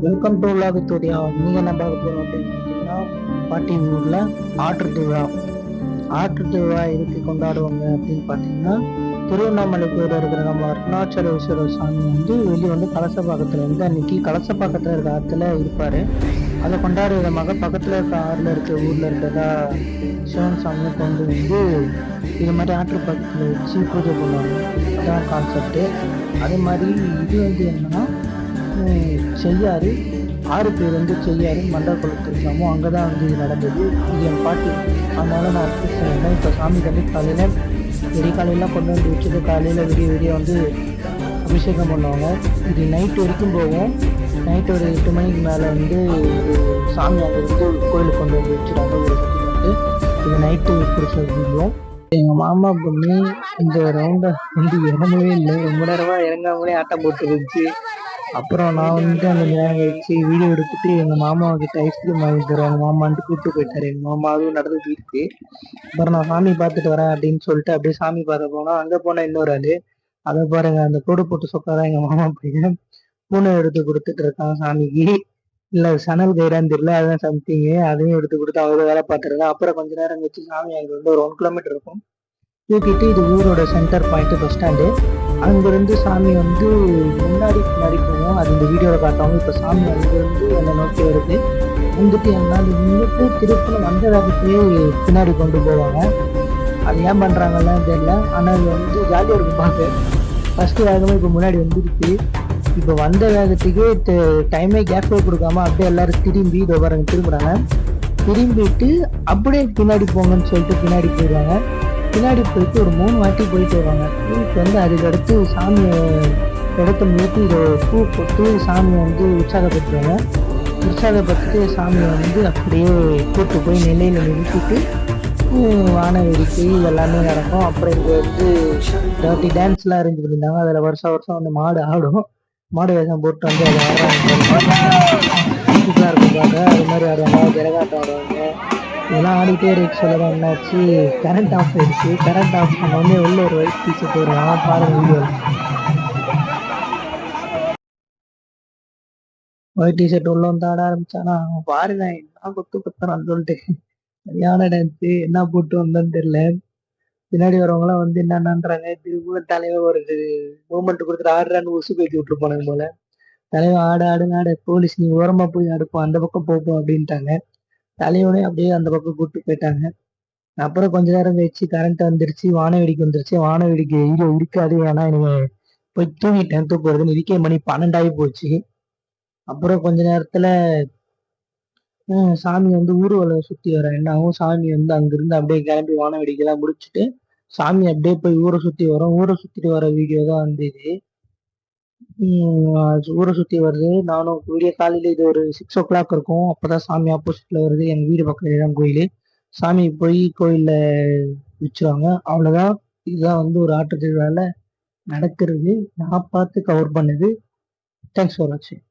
Welcome to விலாகுத்தூரியா. நீங்கள் என்ன பார்க்க போகிறோம் அப்படின்னு பார்த்தீங்கன்னா, பாட்டி ஊரில் ஆற்று திருவிழா. ஆற்று திருவிழா எதுக்கு கொண்டாடுவாங்க அப்படின்னு பார்த்தீங்கன்னா, திருவண்ணாமலை கோயில் இருக்கிற நம்ம அருணாச்சலேஸ்வரர் சாமி வெளியே கலசப்பாக்கத்தில் அன்னைக்கு கலசப்பாக்கத்தில் இருக்க ஆற்றுல இருப்பார். அதை கொண்டாடுற விதமாக பக்கத்தில் இருக்க ஆறில் இருக்க ஊரில் இருக்கிறதா சிவன் சாமியை கொண்டு இது மாதிரி ஆற்று பக்கத்தில் வச்சு பூஜை பண்ணுவாங்க. அதான் கான்செப்டு. அதே மாதிரி இது என்னன்னா, செய்யாறு 6 பேர் செய்யாறு மண்டல குளத்துருக்காமோ அங்கே தான் இது நடந்தது. இது என் பாட்டி. அதனால நான் சொன்னேன். இப்போ சாமி காலையில் காலையெல்லாம் கொண்டு வச்சுட்டு காலையில் விடிய அபிஷேகம் பண்ணுவாங்க. இது நைட்டு வரைக்கும் போகும். நைட்டு ஒரு 8 மணிக்கு மேலே சாமி அங்கே கோயிலுக்கு கொண்டு வச்சுட்டாங்க. ஒரு இது நைட்டு பிடிச்ச வீடியும். எங்கள் மாமா பொண்ணு இந்த ரவுண்டை இறங்கவே இல்லை. ரொம்ப நேரமாக இறங்காமலே ஆட்டம் போட்டு இருந்துச்சு. அப்புறம் நான் அந்த நேரம் கழிச்சு வீடியோ எடுத்துட்டு எங்கள் மாமாவுக்கிட்ட ஐஸ்கிரீம் வாங்கி தருவேன் எங்கள் மாமான்ட்டு கூப்பிட்டு போயிட்டாரு. எங்கள் மாமா அதுவும் நடந்து போயிருக்கு. அப்புறம் நான் சாமி பார்த்துட்டு வரேன் அப்படின்னு சொல்லிட்டு அப்படியே சாமி பார்க்க போனோம். அங்கே போனால் இன்னொரு ஆள் அதை பாருங்க, அந்த கூடு போட்டு சொக்காதான் எங்கள் மாமா பையன் பூனை எடுத்து கொடுத்துட்டு இருக்கான் சாமிக்கு. இல்லை சணல் கைடான்னு தெரியல, அதுதான் சம்திங்கு. அதையும் எடுத்து கொடுத்து அவரை வேலை பார்த்துருக்கேன். அப்புறம் கொஞ்ச நேரம் வச்சு சாமி அங்கே ஒரு 1 கிலோமீட்டர் இருக்கும் தூக்கிட்டு, இது ஊரோட சென்டர் பாயிண்ட் பஸ் ஸ்டாண்டு. அங்கிருந்து சாமி முன்னாடி போவோம். அது இந்த வீடியோவில் காட்டுவாங்க. இப்போ சாமி அங்கிருந்து என்னை நோக்கி வருது. என்னால் நின்றுட்டு திருப்பணம் வந்த வேகத்தையே பின்னாடி கொண்டு போவாங்க. அது ஏன் பண்ணுறாங்கன்னு தெரியல. ஆனால் இது ஜாலியாக இருக்கும் பார்க்க. ஃபஸ்ட்டு வேகமாக இப்போ முன்னாடி வந்துருக்கு. இப்போ வந்த வேகத்துக்கு டைமே கேப்பே கொடுக்காம அப்படியே எல்லாரும் திரும்பி இதை பாருங்க திரும்புகிறாங்க. திரும்பிட்டு அப்படியே பின்னாடி போங்கன்னு சொல்லிட்டு பின்னாடி போயிடுவாங்க. பின்னாடி போயிட்டு ஒரு 3 வாட்டி போயிட்டு வருவாங்க. வீட்டுக்கு அதுக்கடுத்து சாமியை இடத்த நிறுத்தி இதை பூ போட்டு சாமியை உற்சாகப்படுத்துவாங்க. உற்சாகப்படுத்திட்டு சாமியை அப்படியே கூப்பிட்டு போய் நிலையில் நிறுத்திட்டு வான வேடிக்கை எல்லாமே நடக்கும். அப்புறம் இங்கே டர்ட்டி டான்ஸ்லாம் அரேஞ்ச் பண்ணியிருந்தாங்க. அதில் வருஷம் மாடு ஆடும். மாடு வேஷம் போட்டு அதை ஆடுறாங்க. இருக்கும் பார்க்க. அது மாதிரி ஆடுவாங்க. ஜெரகாட்டம் ஆடுவாங்க. இதெல்லாம் ஆடிட்டே இருக்கு. சொல்லதான் என்னாச்சு, கரண்ட் ஆஃப் ஆயிடுச்சு. கரண்ட் ஆஃப் பண்ணோடனே உள்ள ஒரு ஒயிட் டீச்சர் போடுவான். பாருங்க வீடியோ. ஒயிட் டிஷர்ட் உள்ள ஆட ஆரம்பிச்சானா பாருங்க என்ன குத்துறான்னு சொல்லிட்டு சரியான டான்ஸு. என்ன போட்டு வந்தோன்னு தெரியல. பின்னாடி வரவங்களாம் என்னன்றாங்க, திரும்ப தலைவர் ஒரு மூமெண்ட் கொடுத்துட்டு ஆடுறான்னு உசு பேட்டி விட்டு போனாங்க போல. தலைவர் ஆடு போலீஸ் நீ ஓரமா போய் அடுப்போம், அந்த பக்கம் போப்போம் அப்படின்ட்டாங்க. தலையோட அப்படியே அந்த பக்கம் கூப்பிட்டு போயிட்டாங்க. அப்புறம் கொஞ்ச நேரம் கழிச்சு கரண்ட் வந்துருச்சு. வானவேடிக்கை வந்துருச்சு. வானவேடிக்கை ஹீரோ இருக்காது. ஏன்னா எனக்கு போய் தூங்கிட்டேன். தூக்குறதுன்னு இதுக்கே மணி 12 ஆகி போச்சு. அப்புறம் கொஞ்ச நேரத்துல சாமி ஊர்வலம் சுத்தி வர என்னாகும். சாமி அங்கிருந்து அப்படியே கிளம்பி வானவேடிக்கைலாம் முடிச்சுட்டு சாமி அப்படியே போய் ஊரை சுத்தி வரும். ஊரை சுத்திட்டு வர வீடியோ தான் இது. ஊரை சுத்தி வருது. நானும் விடிய காலையில இது ஒரு 6 o'clock இருக்கும். அப்பதான் சாமி ஆப்போசிட்ல வருது. எங்க வீடு பக்கத்துல தான் கோயில். சாமி போய் கோயில்ல வச்சுருவாங்க. அவ்வளவுதான். இதுதான் ஒரு ஆற்று திருவிழால நடக்கிறது. நான் பார்த்து கவர் பண்ணுது. தேங்க்ஸ் ஃபார் வாட்சிங்.